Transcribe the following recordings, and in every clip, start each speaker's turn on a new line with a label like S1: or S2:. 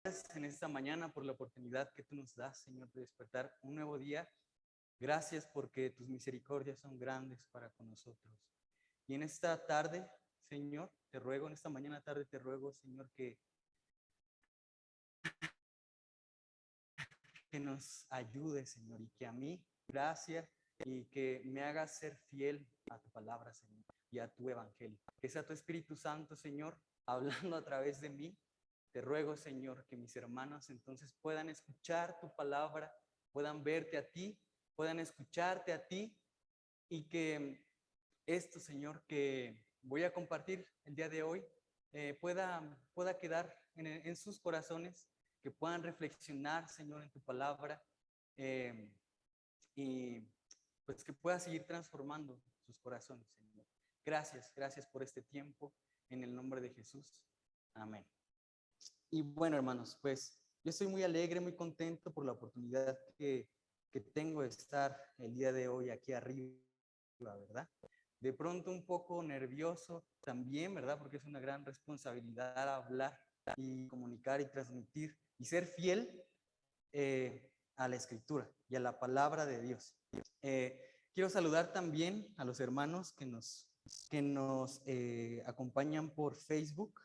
S1: en esta mañana por la oportunidad que tú nos das, Señor, de despertar un nuevo día. Gracias porque tus misericordias son grandes para con nosotros. Y en esta tarde, Señor, te ruego, en esta mañana tarde te ruego, Señor, que nos ayude, Señor, y que a mí, gracias, y que me hagas ser fiel a tu palabra, Señor, y a tu evangelio. Que sea tu Espíritu Santo, Señor, hablando a través de mí. Te ruego, Señor, que mis hermanos entonces puedan escuchar tu palabra, puedan verte a ti, puedan escucharte a ti, y que esto, Señor, que voy a compartir el día de hoy, pueda quedar en sus corazones, que puedan reflexionar, Señor, en tu palabra, eh, y pues que pueda seguir transformando sus corazones, Señor. Gracias, gracias por este tiempo, en el nombre de Jesús. Amén. Y bueno, hermanos, pues yo estoy muy alegre, muy contento por la oportunidad que tengo de estar el día de hoy aquí arriba, ¿verdad? De pronto un poco nervioso también, ¿verdad? Porque es una gran responsabilidad hablar y comunicar y transmitir y ser fiel a la escritura y a la palabra de Dios. Quiero saludar también a los hermanos que nos acompañan por Facebook.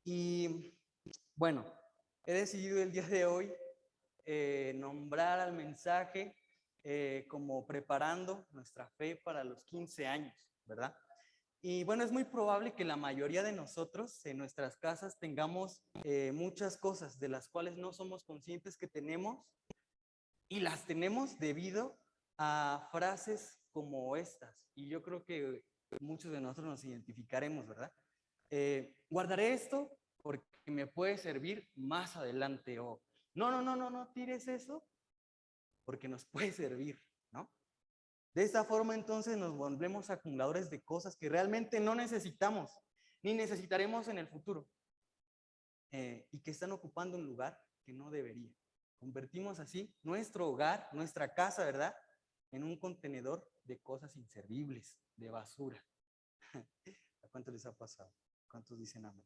S1: Y bueno, he decidido el día de hoy nombrar al mensaje como preparando nuestra fe para los 15 años, ¿verdad? Y bueno, es muy probable que la mayoría de nosotros en nuestras casas tengamos muchas cosas de las cuales no somos conscientes que tenemos, y las tenemos debido a frases como estas. Y yo creo que muchos de nosotros nos identificaremos, ¿verdad? Guardaré esto porque me puede servir más adelante. O no tires eso porque nos puede servir, ¿no? De esta forma entonces nos volvemos acumuladores de cosas que realmente no necesitamos, ni necesitaremos en el futuro, y que están ocupando un lugar que no debería. Convertimos así nuestro hogar, nuestra casa, ¿verdad?, en un contenedor de cosas inservibles, de basura. ¿A cuánto les ha pasado? ¿Cuántos dicen amén?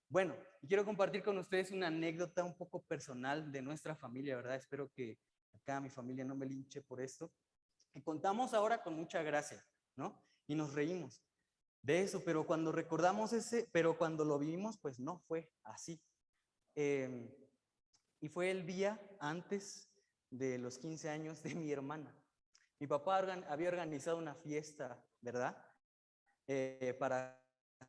S1: Bueno, quiero compartir con ustedes una anécdota un poco personal de nuestra familia, ¿verdad? Espero que acá mi familia no me linche por esto. Que contamos ahora con mucha gracia, ¿no? Y nos reímos de eso, pero cuando lo vivimos, pues no fue así. Eh, y fue el día antes de los 15 años de mi hermana. Mi papá había organizado una fiesta, ¿verdad? Para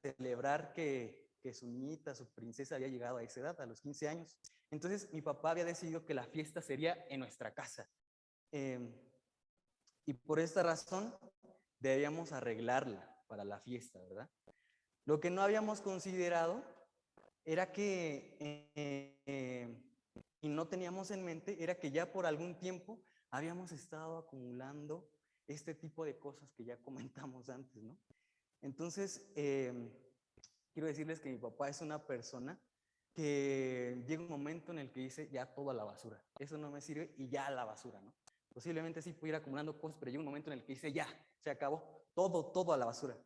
S1: celebrar que su niñita, su princesa había llegado a esa edad, a los 15 años. Entonces mi papá había decidido que la fiesta sería en nuestra casa. Eh, y por esta razón debíamos arreglarla para la fiesta, ¿verdad? Lo que no habíamos considerado era que, y no teníamos en mente, era que ya por algún tiempo habíamos estado acumulando este tipo de cosas que ya comentamos antes, ¿no? Entonces, quiero decirles que mi papá es una persona que llega un momento en el que dice ya todo a la basura, eso no me sirve y ya a la basura, ¿no? Posiblemente sí puede ir acumulando cosas, pero llega un momento en el que dice ya, se acabó, todo a la basura.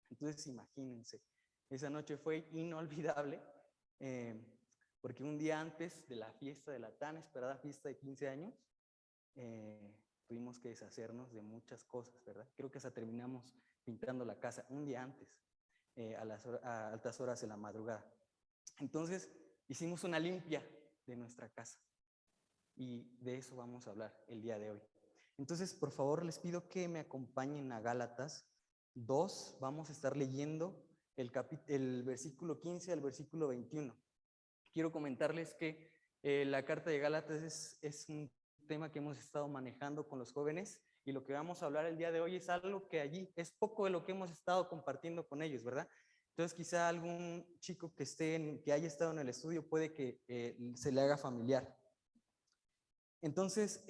S1: Entonces imagínense, esa noche fue inolvidable, eh, porque un día antes de la fiesta, de la tan esperada fiesta de 15 años, tuvimos que deshacernos de muchas cosas, ¿verdad? Creo que hasta terminamos pintando la casa un día antes, a altas horas de la madrugada. Entonces hicimos una limpia de nuestra casa y de eso vamos a hablar el día de hoy. Entonces, por favor, les pido que me acompañen a Gálatas 2. Vamos a estar leyendo el versículo 15 al versículo 21. Quiero comentarles que la carta de Gálatas es un tema que hemos estado manejando con los jóvenes, y lo que vamos a hablar el día de hoy es algo que allí es poco de lo que hemos estado compartiendo con ellos, ¿verdad? Entonces quizá algún chico que haya estado en el estudio puede que se le haga familiar. Entonces,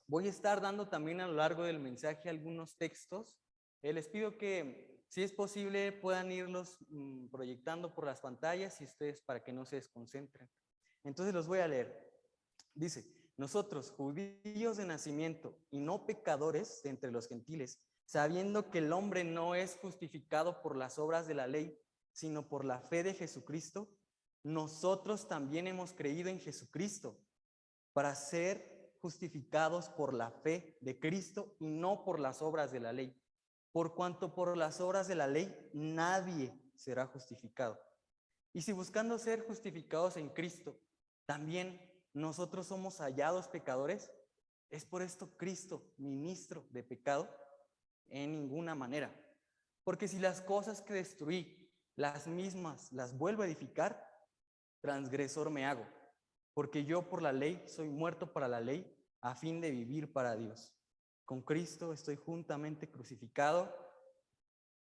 S1: voy a estar dando también a lo largo del mensaje algunos textos. Les pido que, si es posible, puedan irlos proyectando por las pantallas y ustedes para que no se desconcentren. Entonces los voy a leer. Dice: nosotros, judíos de nacimiento y no pecadores de entre los gentiles, sabiendo que el hombre no es justificado por las obras de la ley, sino por la fe de Jesucristo, nosotros también hemos creído en Jesucristo para ser justificados por la fe de Cristo y no por las obras de la ley. Por cuanto por las obras de la ley nadie será justificado. Y si buscando ser justificados en Cristo, también nosotros somos hallados pecadores, ¿es por esto Cristo ministro de pecado? En ninguna manera. Porque si las cosas que destruí, las mismas las vuelvo a edificar, transgresor me hago. Porque yo por la ley soy muerto para la ley, a fin de vivir para Dios. Con Cristo estoy juntamente crucificado,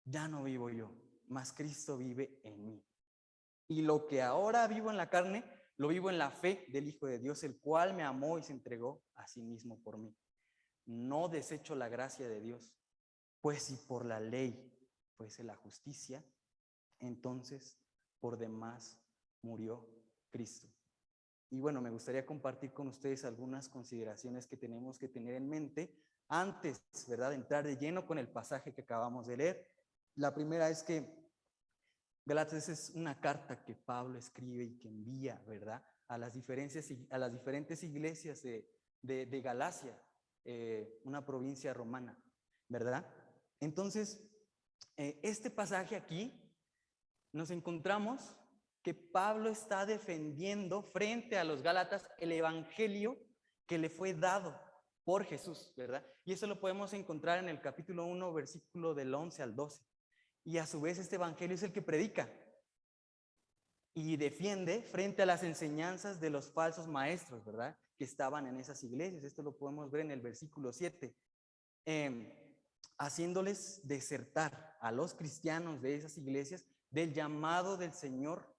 S1: ya no vivo yo, mas Cristo vive en mí. Y lo que ahora vivo en la carne, lo vivo en la fe del Hijo de Dios, el cual me amó y se entregó a sí mismo por mí. No desecho la gracia de Dios, pues si por la ley fuese la justicia, entonces por demás murió Cristo. Y bueno, me gustaría compartir con ustedes algunas consideraciones que tenemos que tener en mente antes, ¿verdad?, de entrar de lleno con el pasaje que acabamos de leer. La primera es que Gálatas es una carta que Pablo escribe y que envía, ¿verdad?, a las diferentes iglesias de Galacia, una provincia romana, ¿verdad? Entonces, este pasaje aquí nos encontramos que Pablo está defendiendo frente a los Gálatas el evangelio que le fue dado por Jesús, ¿verdad? Y eso lo podemos encontrar en el capítulo 1, versículo del 11 al 12. Y a su vez este evangelio es el que predica y defiende frente a las enseñanzas de los falsos maestros, ¿verdad?, que estaban en esas iglesias. Esto lo podemos ver en el versículo 7. Haciéndoles desertar a los cristianos de esas iglesias del llamado del Señor,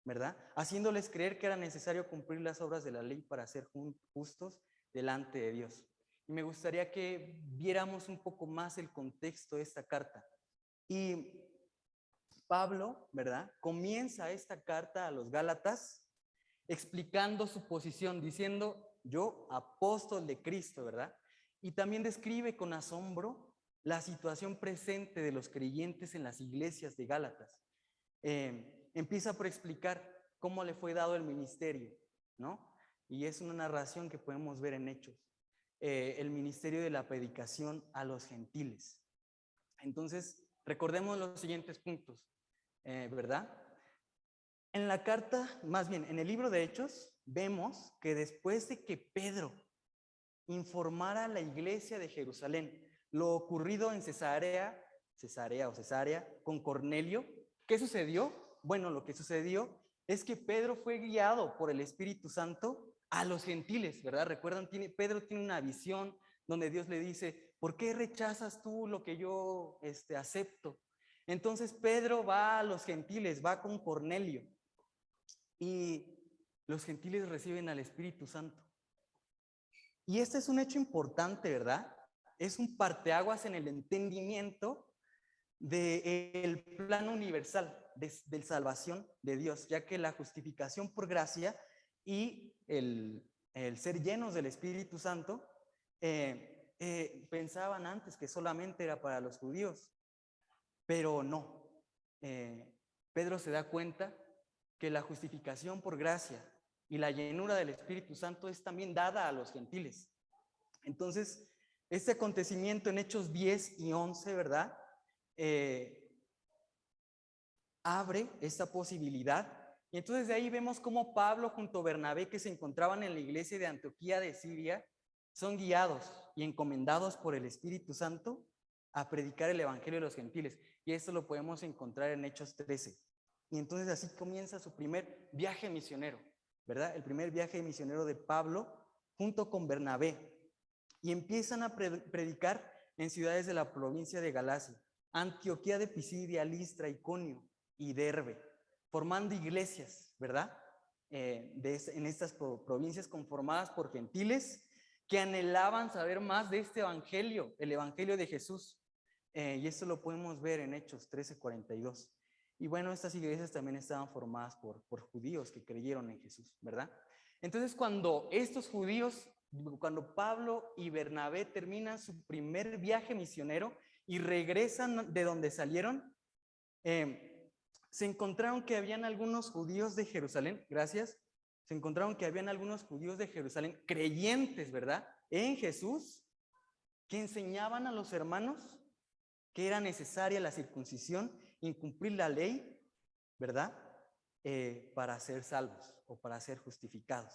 S1: ¿verdad? Haciéndoles creer que era necesario cumplir las obras de la ley para ser justos delante de Dios. Y me gustaría que viéramos un poco más el contexto de esta carta. Y Pablo, ¿verdad?, comienza esta carta a los Gálatas explicando su posición, diciendo: yo, apóstol de Cristo, ¿verdad? Y también describe con asombro la situación presente de los creyentes en las iglesias de Gálatas. Empieza por explicar cómo le fue dado el ministerio, ¿no? Y es una narración que podemos ver en Hechos, el ministerio de la predicación a los gentiles. Entonces, recordemos los siguientes puntos, ¿verdad? En la carta, más bien, en el libro de Hechos, vemos que después de que Pedro informara a la iglesia de Jerusalén lo ocurrido en Cesarea con Cornelio, ¿qué sucedió? Bueno, lo que sucedió es que Pedro fue guiado por el Espíritu Santo a los gentiles, ¿verdad? Recuerdan, Pedro tiene una visión donde Dios le dice: ¿por qué rechazas tú lo que yo acepto? Entonces Pedro va a los gentiles, va con Cornelio, y los gentiles reciben al Espíritu Santo. Y este es un hecho importante, ¿verdad? Es un parteaguas en el entendimiento del plan universal de salvación de Dios, ya que la justificación por gracia y el ser llenos del Espíritu Santo pensaban antes que solamente era para los judíos, pero no. Pedro se da cuenta que la justificación por gracia y la llenura del Espíritu Santo es también dada a los gentiles. Entonces, este acontecimiento en Hechos 10 y 11, ¿verdad?, abre esta posibilidad. Y entonces de ahí vemos cómo Pablo junto a Bernabé, que se encontraban en la iglesia de Antioquía de Siria, son guiados y encomendados por el Espíritu Santo a predicar el evangelio de los gentiles. Y esto lo podemos encontrar en Hechos 13. Y entonces así comienza su primer viaje misionero, ¿verdad? El primer viaje misionero de Pablo junto con Bernabé. Y empiezan a predicar en ciudades de la provincia de Galacia, Antioquía de Pisidia, Listra, Iconio y Derbe, formando iglesias, ¿verdad? En estas provincias conformadas por gentiles que anhelaban saber más de este evangelio, el evangelio de Jesús. Y esto lo podemos ver en Hechos 13:42. Y bueno, estas iglesias también estaban formadas por judíos que creyeron en Jesús, ¿verdad? Entonces, cuando Pablo y Bernabé terminan su primer viaje misionero y regresan de donde salieron, se encontraron que habían algunos judíos de Jerusalén, gracias, se encontraron que habían algunos judíos de Jerusalén creyentes, ¿verdad?, en Jesús, que enseñaban a los hermanos que era necesaria la circuncisión y cumplir la ley, ¿verdad?, para ser salvos o para ser justificados.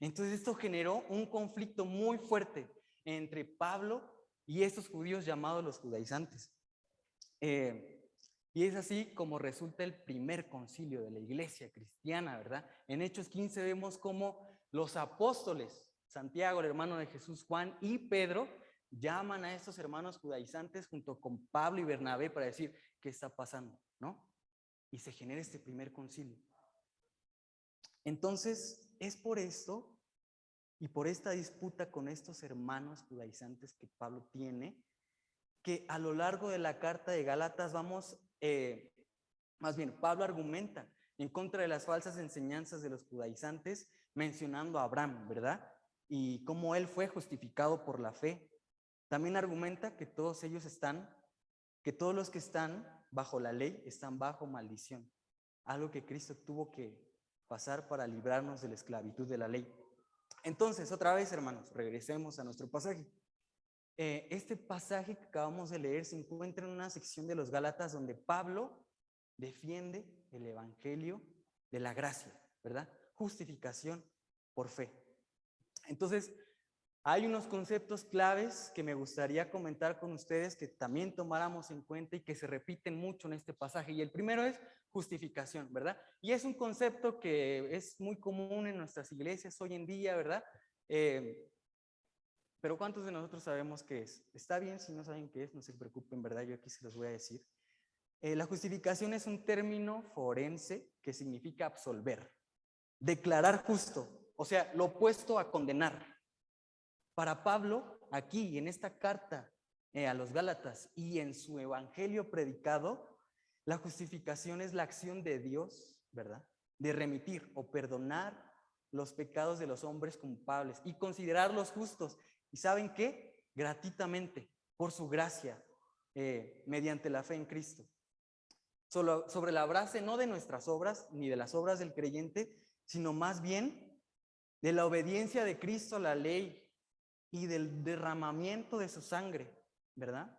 S1: Entonces esto generó un conflicto muy fuerte entre Pablo y estos judíos llamados los judaizantes. Y es así como resulta el primer concilio de la iglesia cristiana, ¿verdad? En Hechos 15 vemos cómo los apóstoles, Santiago, el hermano de Jesús, Juan y Pedro, llaman a estos hermanos judaizantes junto con Pablo y Bernabé para decir qué está pasando, ¿no? Y se genera este primer concilio. Entonces, es por esto y por esta disputa con estos hermanos judaizantes que Pablo tiene, que a lo largo de la carta de Gálatas Pablo argumenta en contra de las falsas enseñanzas de los judaizantes, mencionando a Abraham, ¿verdad? Y cómo él fue justificado por la fe. También argumenta que todos los que están bajo la ley están bajo maldición, algo que Cristo tuvo que pasar para librarnos de la esclavitud de la ley. Entonces, otra vez, hermanos, regresemos a nuestro pasaje. Este pasaje que acabamos de leer se encuentra en una sección de los Gálatas donde Pablo defiende el evangelio de la gracia, ¿verdad? Justificación por fe. Entonces, hay unos conceptos claves que me gustaría comentar con ustedes que también tomáramos en cuenta y que se repiten mucho en este pasaje. Y el primero es justificación, ¿verdad? Y es un concepto que es muy común en nuestras iglesias hoy en día, ¿verdad? Pero ¿cuántos de nosotros sabemos qué es? Está bien si no saben qué es, no se preocupen, ¿verdad? Yo aquí se los voy a decir. La justificación es un término forense que significa absolver, declarar justo, o sea, lo opuesto a condenar. Para Pablo, aquí en esta carta a los Gálatas y en su evangelio predicado, la justificación es la acción de Dios, ¿verdad?, de remitir o perdonar los pecados de los hombres culpables y considerarlos justos. ¿Y saben qué? Gratuitamente, por su gracia, mediante la fe en Cristo. Sobre la base no de nuestras obras ni de las obras del creyente, sino más bien de la obediencia de Cristo a la ley y del derramamiento de su sangre, ¿verdad?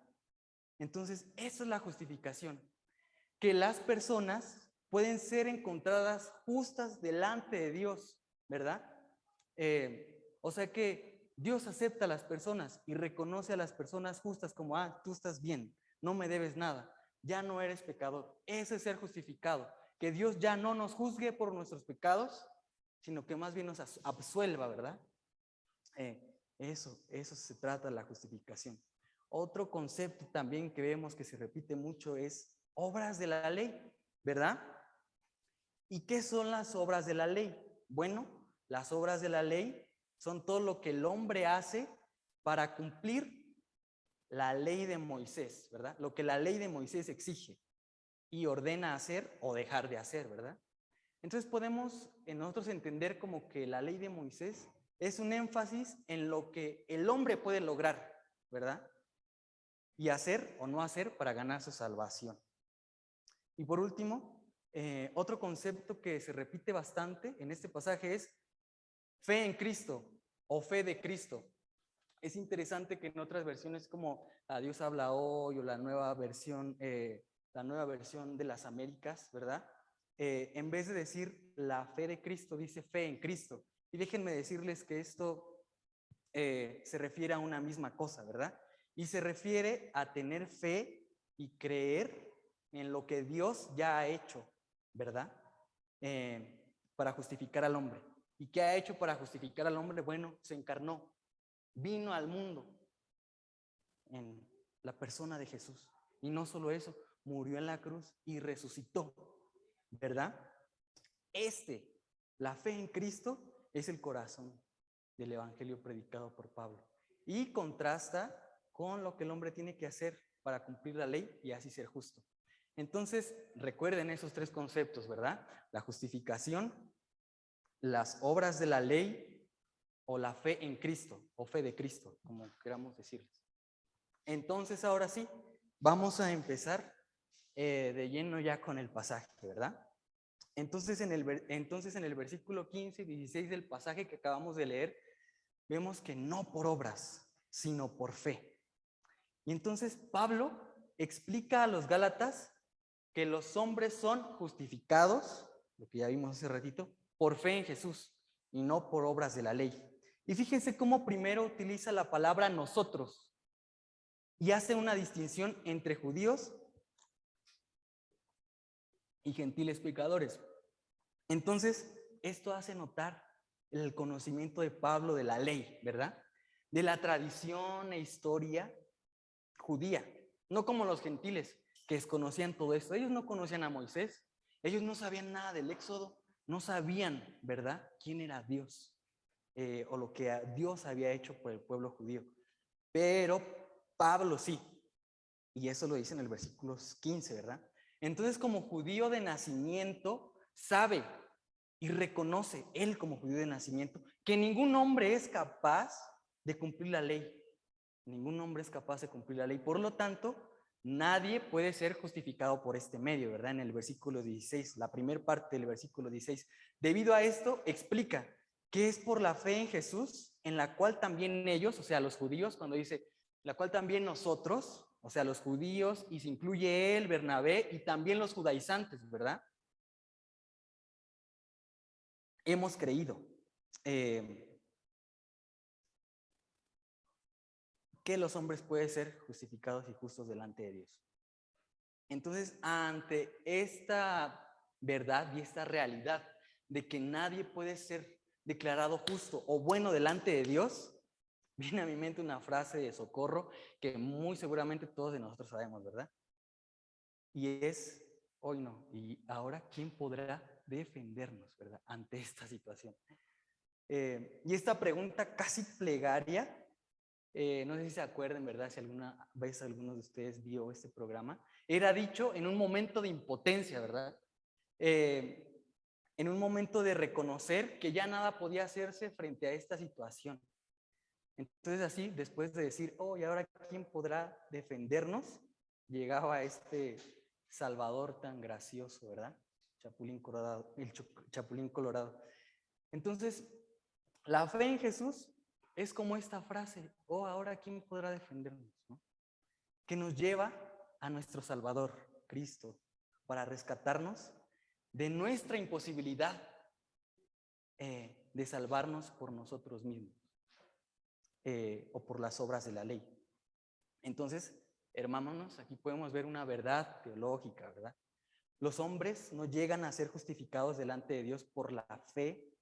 S1: Entonces, eso es la justificación, que las personas pueden ser encontradas justas delante de Dios, ¿verdad? O sea que Dios acepta a las personas y reconoce a las personas justas como, tú estás bien, no me debes nada, ya no eres pecador. Ese es ser justificado, que Dios ya no nos juzgue por nuestros pecados, sino que más bien nos absuelva, ¿verdad? Eso se trata de la justificación. Otro concepto también que vemos que se repite mucho es obras de la ley, ¿verdad? ¿Y qué son las obras de la ley? Bueno, las obras de la ley son todo lo que el hombre hace para cumplir la ley de Moisés, ¿verdad? Lo que la ley de Moisés exige y ordena hacer o dejar de hacer, ¿verdad? Entonces podemos nosotros entender como que la ley de Moisés es un énfasis en lo que el hombre puede lograr, ¿verdad? Y hacer o no hacer para ganar su salvación. Y por último, otro concepto que se repite bastante en este pasaje es fe en Cristo o fe de Cristo. Es interesante que en otras versiones como la Dios habla hoy o la nueva versión de las Américas, ¿verdad? En vez de decir la fe de Cristo, dice fe en Cristo. Y déjenme decirles que esto se refiere a una misma cosa, ¿verdad? Y se refiere a tener fe y creer en lo que Dios ya ha hecho, ¿verdad? Para justificar al hombre. ¿Y qué ha hecho para justificar al hombre? Bueno, se encarnó, vino al mundo en la persona de Jesús. Y no solo eso, murió en la cruz y resucitó, ¿verdad? La fe en Cristo es el corazón del evangelio predicado por Pablo y contrasta con lo que el hombre tiene que hacer para cumplir la ley y así ser justo. Entonces, recuerden esos tres conceptos, ¿verdad? La justificación, las obras de la ley o la fe en Cristo o fe de Cristo, como queramos decirles. Entonces, ahora sí, vamos a empezar de lleno ya con el pasaje, ¿verdad? Entonces en el versículo 15 y 16 del pasaje que acabamos de leer, vemos que no por obras, sino por fe. Y entonces Pablo explica a los Gálatas que los hombres son justificados, lo que ya vimos hace ratito, por fe en Jesús y no por obras de la ley. Y fíjense cómo primero utiliza la palabra nosotros y hace una distinción entre judíos y gentiles pecadores. Entonces, esto hace notar el conocimiento de Pablo de la ley, ¿verdad? De la tradición e historia judía, no como los gentiles que desconocían todo esto. Ellos no conocían a Moisés, ellos no sabían nada del Éxodo, no sabían, ¿verdad?, quién era Dios o lo que Dios había hecho por el pueblo judío. Pero Pablo sí, y eso lo dice en el versículo 15, ¿verdad? Entonces, como judío de nacimiento, sabe y reconoce él como judío de nacimiento que ningún hombre es capaz de cumplir la ley. Ningún hombre es capaz de cumplir la ley. Por lo tanto, nadie puede ser justificado por este medio, ¿verdad? En el versículo 16, la primera parte del versículo 16. Debido a esto, explica que es por la fe en Jesús, en la cual también ellos, o sea, los judíos, cuando dice, la cual también nosotros, o sea, los judíos, y se incluye él, Bernabé, y también los judaizantes, ¿verdad? Hemos creído que los hombres pueden ser justificados y justos delante de Dios. Entonces, ante esta verdad y esta realidad de que nadie puede ser declarado justo o bueno delante de Dios, viene a mi mente una frase de Socorro que muy seguramente todos de nosotros sabemos, ¿verdad? Y es, hoy no, y ahora, ¿quién podrá defendernos, ¿verdad?, ante esta situación? Y esta pregunta casi plegaria, no sé si se acuerdan, ¿verdad?, si alguna vez alguno de ustedes vio este programa, era dicho en un momento de impotencia, ¿verdad? En un momento de reconocer que ya nada podía hacerse frente a esta situación. Entonces así, después de decir, oh, ¿y ahora quién podrá defendernos?, llegaba este Salvador tan gracioso, ¿verdad? Chapulín Colorado, el Chapulín Colorado. Entonces, la fe en Jesús es como esta frase, oh, ¿ahora quién podrá defendernos?, ¿no? Que nos lleva a nuestro Salvador, Cristo, para rescatarnos de nuestra imposibilidad de salvarnos por nosotros mismos o por las obras de la ley. Entonces, hermanos, aquí podemos ver una verdad teológica, ¿verdad? Los hombres no llegan a ser justificados delante de Dios por la fe.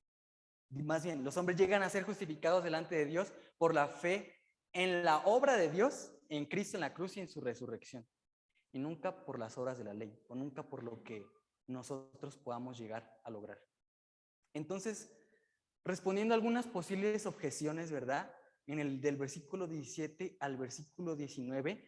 S1: Más bien, los hombres llegan a ser justificados delante de Dios por la fe en la obra de Dios, en Cristo en la cruz y en su resurrección. Y nunca por las obras de la ley, o nunca por lo que nosotros podamos llegar a lograr. Entonces, respondiendo a algunas posibles objeciones, ¿verdad?, en el del versículo 17 al versículo 19,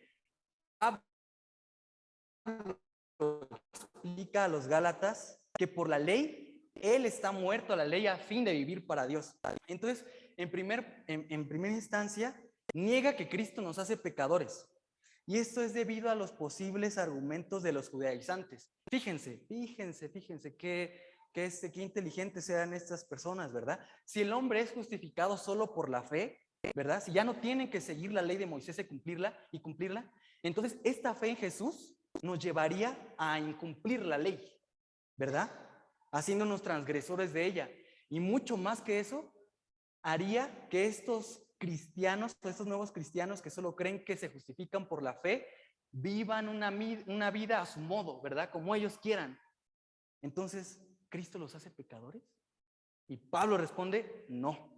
S1: explica a los Gálatas que por la ley, él está muerto a la ley a fin de vivir para Dios. Entonces, en primera instancia, niega que Cristo nos hace pecadores. Y esto es debido a los posibles argumentos de los judaizantes. Fíjense qué inteligentes eran estas personas, ¿verdad? Si el hombre es justificado solo por la fe, ¿verdad? Si ya no tienen que seguir la ley de Moisés y cumplirla, entonces esta fe en Jesús nos llevaría a incumplir la ley, ¿verdad?, haciéndonos transgresores de ella. Y mucho más que eso, haría que estos cristianos, estos nuevos cristianos que solo creen que se justifican por la fe, vivan una vida a su modo, ¿verdad?, como ellos quieran. Entonces, ¿Cristo los hace pecadores? Y Pablo responde, no,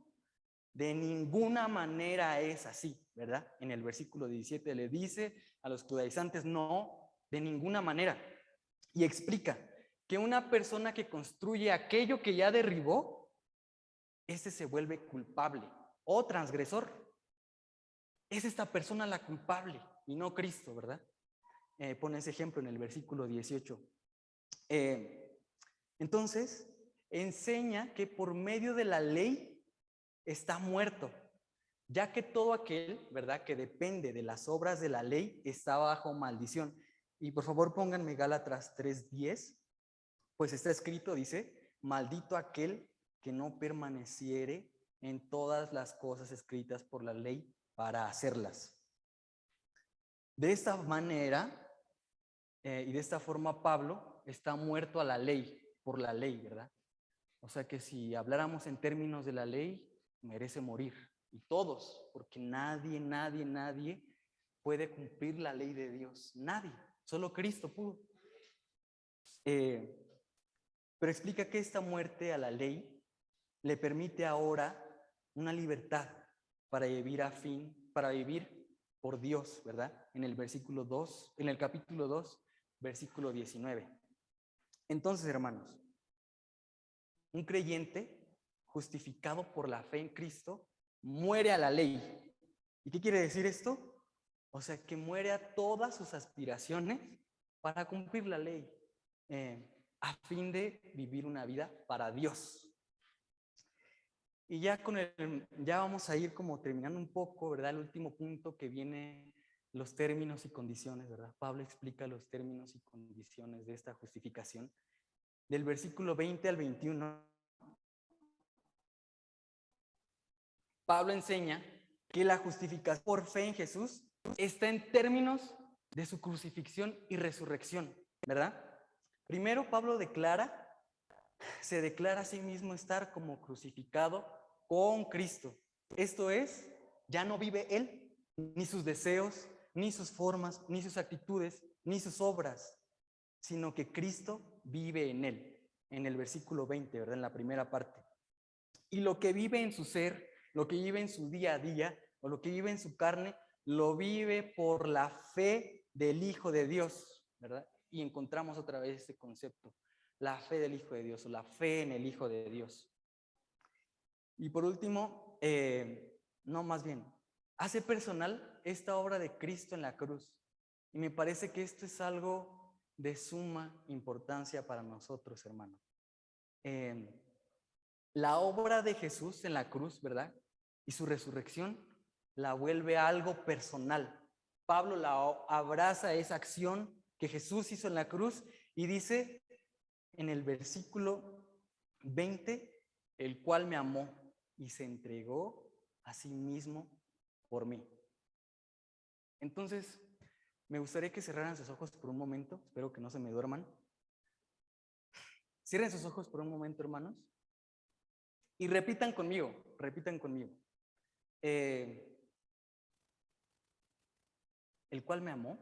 S1: de ninguna manera es así, ¿verdad? En el versículo 17 le dice a los judaizantes, no, de ninguna manera. Y explica que una persona que construye aquello que ya derribó, ese se vuelve culpable o transgresor. Es esta persona la culpable y no Cristo, ¿verdad? Pone ese ejemplo en el versículo 18. Entonces, enseña que por medio de la ley está muerto, ya que todo aquel, ¿verdad?, que depende de las obras de la ley está bajo maldición. Y por favor pónganme Gálatas 3:10, pues está escrito, dice, maldito aquel que no permaneciere en todas las cosas escritas por la ley para hacerlas. De esta manera y de esta forma Pablo está muerto a la ley, por la ley, ¿verdad? O sea que si habláramos en términos de la ley, merece morir. Y todos, porque nadie puede cumplir la ley de Dios. Nadie, solo Cristo pudo. Pero explica que esta muerte a la ley le permite ahora una libertad para vivir por Dios, ¿verdad? En el capítulo 2, versículo 19. Entonces, hermanos, un creyente justificado por la fe en Cristo muere a la ley. ¿Y qué quiere decir esto? O sea, que muere a todas sus aspiraciones para cumplir la ley, a fin de vivir una vida para Dios. Y ya vamos a ir como terminando un poco, ¿verdad? El último punto que viene, los términos y condiciones, ¿verdad? Pablo explica los términos y condiciones de esta justificación. Del versículo 20 al 21, Pablo enseña que la justificación por fe en Jesús está en términos de su crucifixión y resurrección, ¿verdad? Primero, Pablo se declara a sí mismo estar como crucificado con Cristo. Esto es, ya no vive él, ni sus deseos, ni sus formas, ni sus actitudes, ni sus obras, sino que Cristo vive en él, en el versículo 20, ¿verdad? En la primera parte. Y lo que vive en su ser, lo que vive en su día a día, o lo que vive en su carne, lo vive por la fe del Hijo de Dios, ¿verdad? Y encontramos otra vez este concepto, la fe del Hijo de Dios, o la fe en el Hijo de Dios. Y por último, hace personal esta obra de Cristo en la cruz. Y me parece que esto es algo de suma importancia para nosotros, hermano. La obra de Jesús en la cruz, ¿verdad? Y su resurrección la vuelve algo personal. Pablo abraza esa acción que Jesús hizo en la cruz y dice en el versículo 20, el cual me amó y se entregó a sí mismo por mí. Entonces, me gustaría que cerraran sus ojos por un momento. Espero que no se me duerman. Cierren sus ojos por un momento, hermanos. Y repitan conmigo. El cual me amó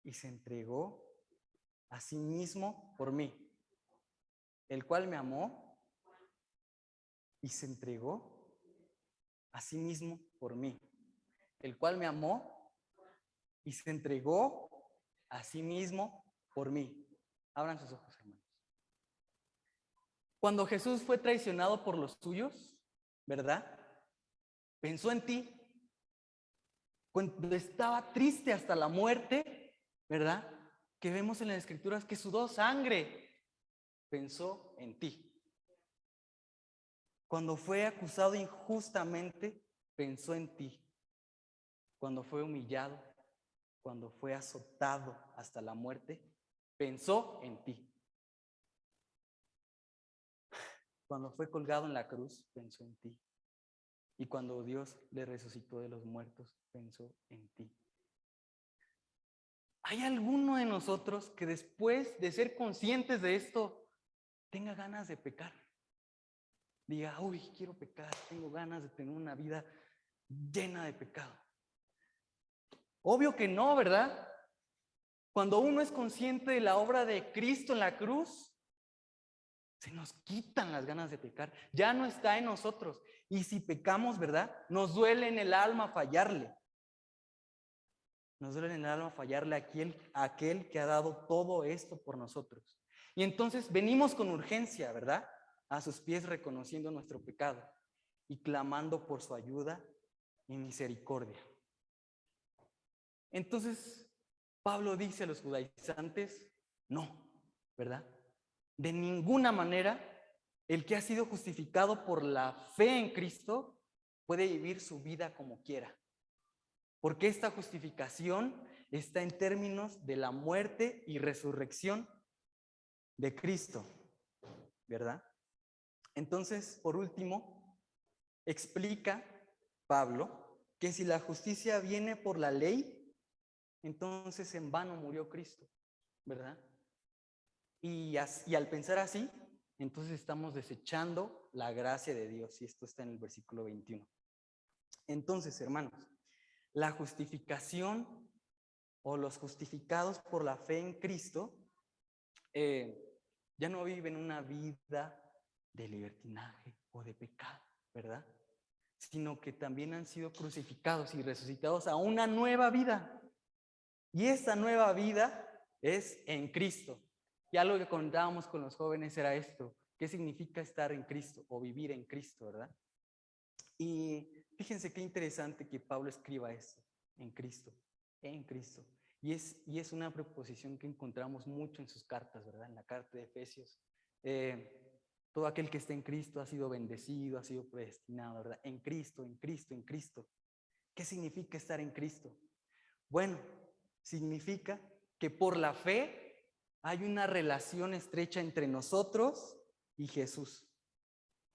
S1: y se entregó a sí mismo por mí. El cual me amó y se entregó a sí mismo por mí. El cual me amó y se entregó a sí mismo por mí. Abran sus ojos, hermanos. Cuando Jesús fue traicionado por los suyos, ¿verdad? Pensó en ti. Cuando estaba triste hasta la muerte, ¿verdad? Que vemos en las Escrituras que sudó sangre, pensó en ti. Cuando fue acusado injustamente, pensó en ti. Cuando fue humillado, cuando fue azotado hasta la muerte, pensó en ti. Cuando fue colgado en la cruz, pensó en ti. Y cuando Dios le resucitó de los muertos, pensó en ti. ¿Hay alguno de nosotros que después de ser conscientes de esto, tenga ganas de pecar? Diga, uy, quiero pecar, tengo ganas de tener una vida llena de pecado. Obvio que no, ¿verdad? Cuando uno es consciente de la obra de Cristo en la cruz, se nos quitan las ganas de pecar. Ya no está en nosotros. Y si pecamos, ¿verdad? Nos duele en el alma fallarle. Nos duele en el alma fallarle a aquel que ha dado todo esto por nosotros. Y entonces venimos con urgencia, ¿verdad? A sus pies reconociendo nuestro pecado y clamando por su ayuda y misericordia. Entonces, Pablo dice a los judaizantes, no, ¿verdad? De ninguna manera, el que ha sido justificado por la fe en Cristo puede vivir su vida como quiera. Porque esta justificación está en términos de la muerte y resurrección de Cristo, ¿verdad? Entonces, por último, explica Pablo que si la justicia viene por la ley, entonces en vano murió Cristo, ¿verdad? Y al pensar así, entonces estamos desechando la gracia de Dios, y esto está en el versículo 21. Entonces, hermanos, la justificación o los justificados por la fe en Cristo ya no viven una vida de libertinaje o de pecado, ¿verdad? Sino que también han sido crucificados y resucitados a una nueva vida. Y esta nueva vida es en Cristo. Y algo que contábamos con los jóvenes era esto: ¿qué significa estar en Cristo o vivir en Cristo, verdad? Y fíjense qué interesante que Pablo escriba esto: en Cristo, en Cristo. Y es una preposición que encontramos mucho en sus cartas, ¿verdad? En la carta de Efesios. Todo aquel que está en Cristo ha sido bendecido, ha sido predestinado, ¿verdad? En Cristo, en Cristo, en Cristo. ¿Qué significa estar en Cristo? Bueno, significa que por la fe hay una relación estrecha entre nosotros y Jesús.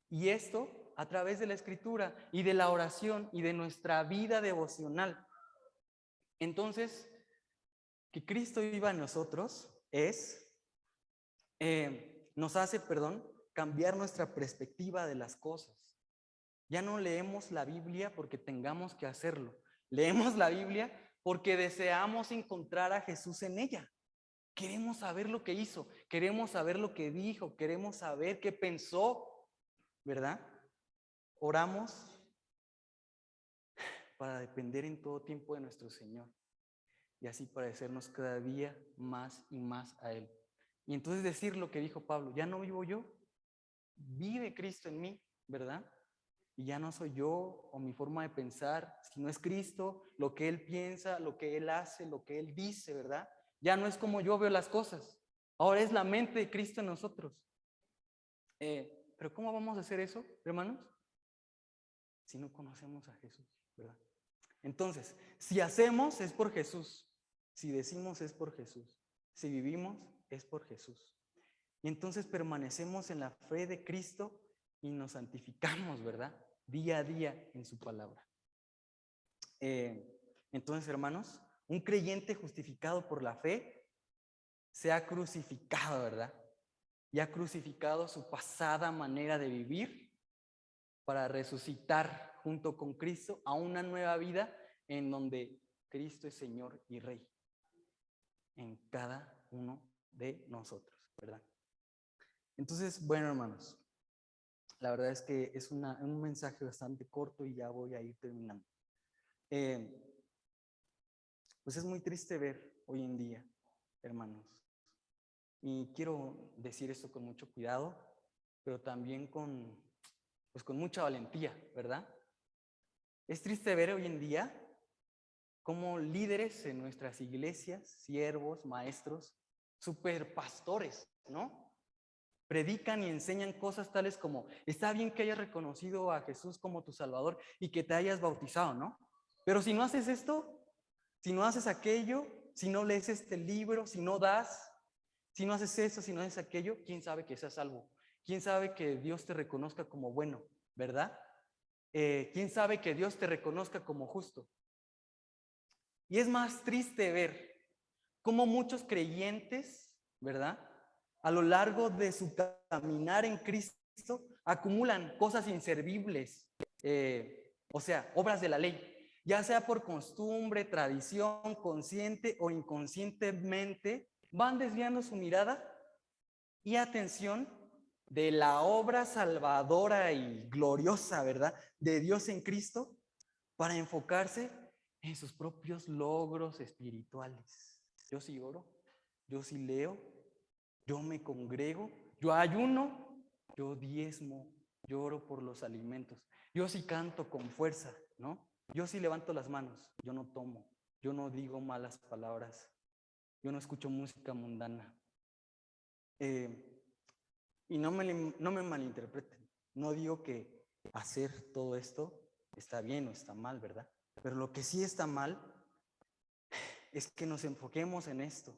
S1: Y esto a través de la Escritura y de la oración y de nuestra vida devocional. Entonces, que Cristo viva en nosotros nos hace, cambiar nuestra perspectiva de las cosas. Ya no leemos la Biblia porque tengamos que hacerlo. Leemos la Biblia porque deseamos encontrar a Jesús en ella. Queremos saber lo que hizo, queremos saber lo que dijo, queremos saber qué pensó, ¿verdad? Oramos para depender en todo tiempo de nuestro Señor y así parecernos cada día más y más a Él. Y entonces decir lo que dijo Pablo: ya no vivo yo, vive Cristo en mí, ¿verdad? Y ya no soy yo o mi forma de pensar, sino es Cristo, lo que Él piensa, lo que Él hace, lo que Él dice, ¿verdad? Ya no es como yo veo las cosas, ahora es la mente de Cristo en nosotros. Pero ¿cómo vamos a hacer eso, hermanos? Si no conocemos a Jesús, ¿verdad? Entonces, si hacemos es por Jesús, si decimos es por Jesús, si vivimos es por Jesús. Y entonces permanecemos en la fe de Cristo y nos santificamos, ¿verdad? Día a día en su palabra. Entonces, hermanos, un creyente justificado por la fe se ha crucificado, ¿verdad? Y ha crucificado su pasada manera de vivir para resucitar junto con Cristo a una nueva vida en donde Cristo es Señor y Rey en cada uno de nosotros, ¿verdad? Entonces, bueno, hermanos, la verdad es que es un mensaje bastante corto y ya voy a ir terminando. Pues es muy triste ver hoy en día, hermanos, y quiero decir esto con mucho cuidado, pero también con mucha valentía, ¿verdad? Es triste ver hoy en día cómo líderes en nuestras iglesias, siervos, maestros, superpastores, ¿no? Predican y enseñan cosas tales como: está bien que hayas reconocido a Jesús como tu Salvador y que te hayas bautizado, ¿no? Pero si no haces esto, si no haces aquello, si no lees este libro, si no das, si no haces eso, si no haces aquello, ¿quién sabe que seas salvo? ¿Quién sabe que Dios te reconozca como bueno, verdad? ¿Quién sabe que Dios te reconozca como justo? Y es más triste ver cómo muchos creyentes, ¿verdad?, a lo largo de su caminar en Cristo, acumulan cosas inservibles, o sea, obras de la ley, ya sea por costumbre, tradición, consciente o inconscientemente, van desviando su mirada y atención de la obra salvadora y gloriosa, ¿verdad?, de Dios en Cristo, para enfocarse en sus propios logros espirituales. Yo sí oro, yo sí leo, yo me congrego, yo ayuno, yo diezmo, yo oro por los alimentos, yo sí canto con fuerza, ¿no? Yo sí levanto las manos, yo no tomo, yo no digo malas palabras, yo no escucho música mundana. Y no me malinterpreten, no digo que hacer todo esto está bien o está mal, ¿verdad? Pero lo que sí está mal es que nos enfoquemos en esto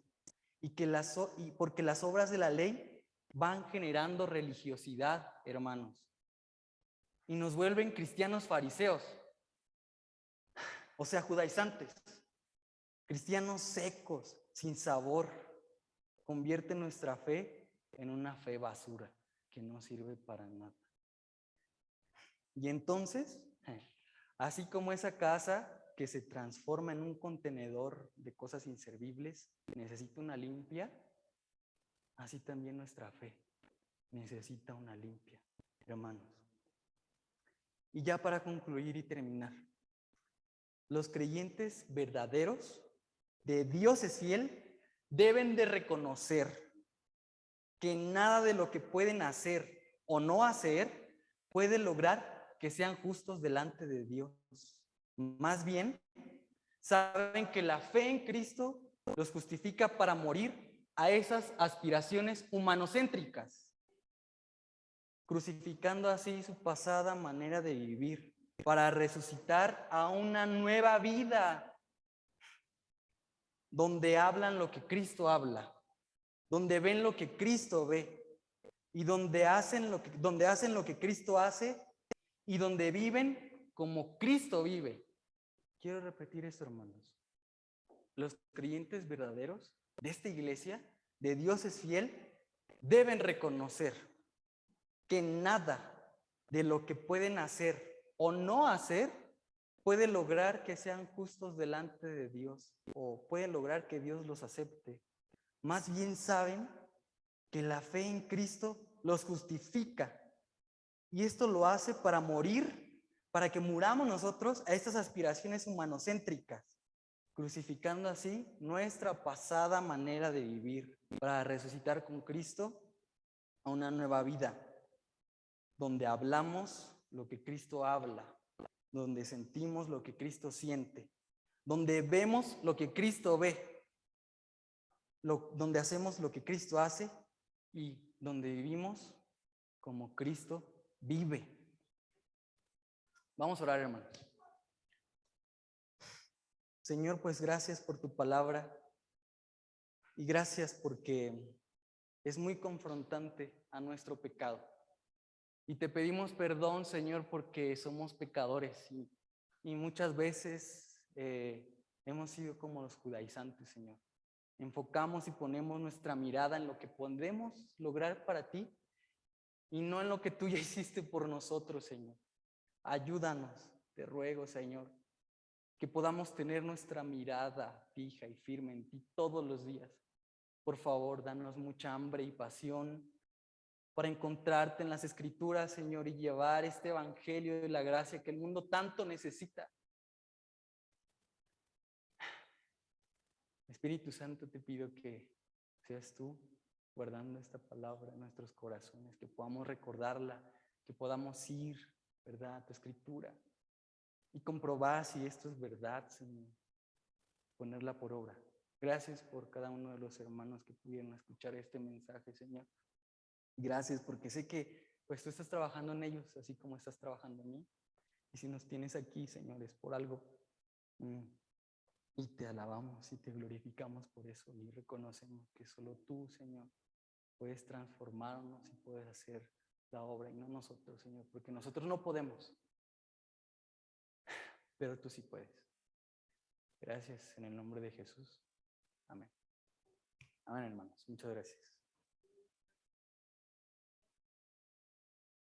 S1: y porque las obras de la ley van generando religiosidad, hermanos, y nos vuelven cristianos fariseos, o sea, judaizantes, cristianos secos, sin sabor. Convierte nuestra fe en una fe basura que no sirve para nada. Y entonces, así como esa casa que se transforma en un contenedor de cosas inservibles necesita una limpia, así también nuestra fe necesita una limpia, hermanos. Y ya para concluir y terminar, los creyentes verdaderos de Dios es fiel deben de reconocer que nada de lo que pueden hacer o no hacer puede lograr que sean justos delante de Dios. Más bien, saben que la fe en Cristo los justifica para morir a esas aspiraciones humanocéntricas, crucificando así su pasada manera de vivir, para resucitar a una nueva vida, donde hablan lo que Cristo habla, donde ven lo que Cristo ve, y donde hacen lo que Cristo hace, y donde viven como Cristo vive. Quiero repetir esto, hermanos. Los creyentes verdaderos de esta iglesia, de Dios es fiel, deben reconocer que nada de lo que pueden hacer o no hacer puede lograr que sean justos delante de Dios o puede lograr que Dios los acepte. Más bien saben que la fe en Cristo los justifica, y esto lo hace para morir, para que muramos nosotros a estas aspiraciones humanocéntricas, crucificando así nuestra pasada manera de vivir, para resucitar con Cristo a una nueva vida, donde hablamos lo que Cristo habla, donde sentimos lo que Cristo siente, donde vemos lo que Cristo ve, donde hacemos lo que Cristo hace y donde vivimos como Cristo vive. Vamos a orar, hermanos. Señor, pues gracias por tu palabra y gracias porque es muy confrontante a nuestro pecado. Y te pedimos perdón, Señor, porque somos pecadores y muchas veces hemos sido como los judaizantes, Señor. Enfocamos y ponemos nuestra mirada en lo que podemos lograr para ti y no en lo que tú ya hiciste por nosotros, Señor. Ayúdanos, te ruego, Señor, que podamos tener nuestra mirada fija y firme en ti todos los días. Por favor, danos mucha hambre y pasión para encontrarte en las Escrituras, Señor, y llevar este evangelio de la gracia que el mundo tanto necesita. Espíritu Santo, te pido que seas tú guardando esta palabra en nuestros corazones, que podamos recordarla, que podamos ir, ¿verdad?, a tu Escritura y comprobar si esto es verdad, Señor, ponerla por obra. Gracias por cada uno de los hermanos que pudieron escuchar este mensaje, Señor. Gracias porque sé que pues tú estás trabajando en ellos, así como estás trabajando en mí. Y si nos tienes aquí, Señor, es por algo. Y te alabamos y te glorificamos por eso y reconocemos que solo tú, Señor, puedes transformarnos y puedes hacer la obra y no nosotros, Señor, porque nosotros no podemos, pero tú sí puedes. Gracias en el nombre de Jesús. Amén. Amén, hermanos. Muchas gracias.